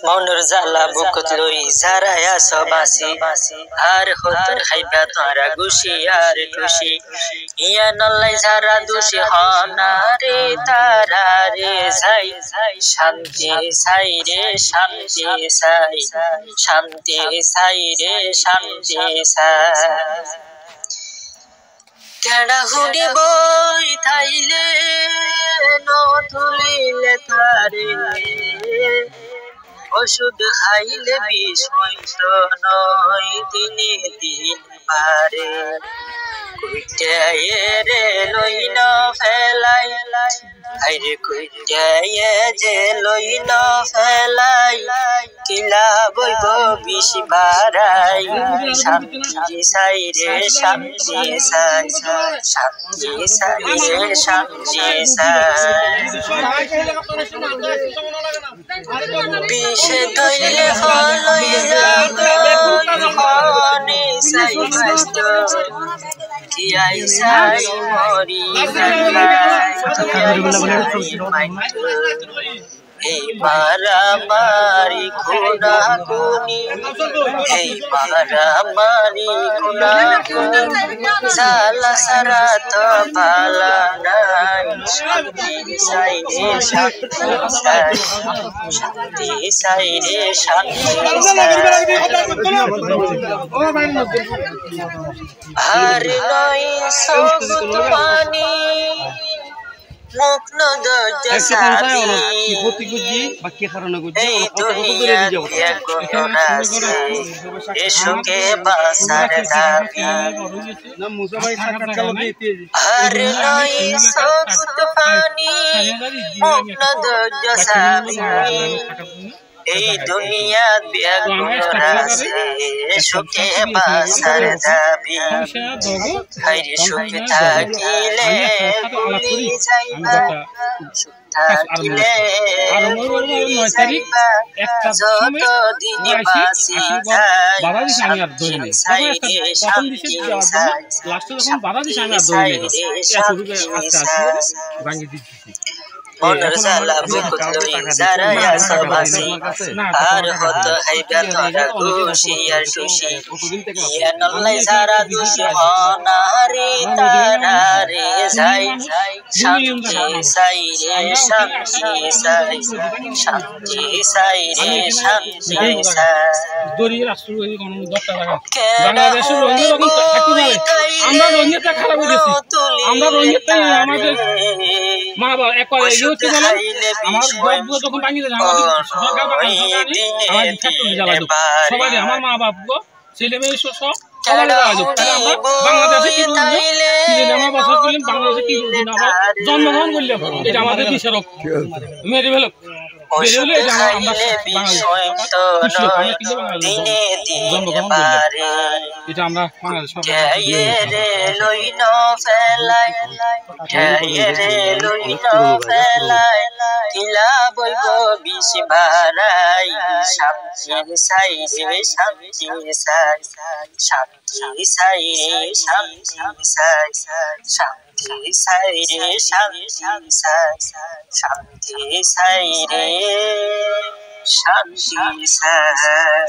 মনের জ্বালা বুকত লই যারায়া সবাসি আর হত খাইবা তোরা গুছি আর খুশি ইয়া নল্লাই যারা দোষী হনা রে তারা রে যাই শান্তি সাই রে শান্তি সাই শান্তি সাই রে শান্তি সাই কেডা হুডি বই থাইলে নথুলিলে তারে ওষুধ খাইলে বিষ হইত নয় দিনে দিন পারে কুইটায়ে রে লই ন ফেলাই আইরে কুইটায়ে যে লই ন ফেলাই কিলা বইব বিষ বাড়াই শান্তি সাই রে শান্তি সাই শান্তি সাই রে শান্তি সাই বিষে দইলে ফলই হনি সাই মাস্টার কিয়াই সাই মরি এই মারামারি খুনা খুনি এই মারামারি খুনা জালা সারা তো ভালা নাই শান্তি সাই রে শান্তি সাই শান্তি সাই রে শান্তি আর নয় সবুত পানি মুগ্ন দর্শাবি এই দুনিয়া এসুকে বাসার দাবি আর নয় সবুত পানি মুগ্ন দর্শাবি এই দুনিয়া ব্যাগুরাছে সুখে বাসার দাবি হাইরে সুখে থাকিলে ভুলি যাইবা সুখ থাকিলে ভুলি যাইবা যত দিন বাঁচি যাই শান্তি সাই রে শান্তি সাই শান্তি সাই রে শান্তি সাই মনের জ্বালা বুকত লই যারায়া সবাসি আর হত হাইবা তোরা খুশি আর খুশি ইয়া নল্লাই যারা দোষী হনা রে তারা রে যাই শান্তি সাই রে শান্তি সাই শান্তি সাই রে শান্তি সাই দড়ি রাষ্ট্রপতি গণতন্ত্র বাংলাদেশের আমরা রোহিঙ্গা খারাপ হয়ে গেছি আমরা রোহিঙ্গা আমাদের মা বাবা একবার ইউটি বলে আমার বাবু যখন ভাঙি দেয় আমাদের সরকার আমার ফ্যাক্টরি জ্বালাই দেব সবাই আমার মা বাবু ছেলে মেয়ে সব সবাই জ্বালাই দেব তাহলে আমরা বাংলাদেশে কি করবো আমার বছর করলেন বাংলাদেশে কি করবো না আবার জন্মগ্রহণ করলে এটা আমাদের বিচারক মেরে ফেলো দিনে দিন বারে এটা আমরা রে লই ন ফেলাই রে লই ন ফেলাই কিলা বইব বিষ বাড়াই শান্তি সাই রে শান্তি সাই শান্তি সাই রে শান্তি সাই শান্তি সাই রে শান্তি সাই শান্তি সাই রে শান্তি সাই।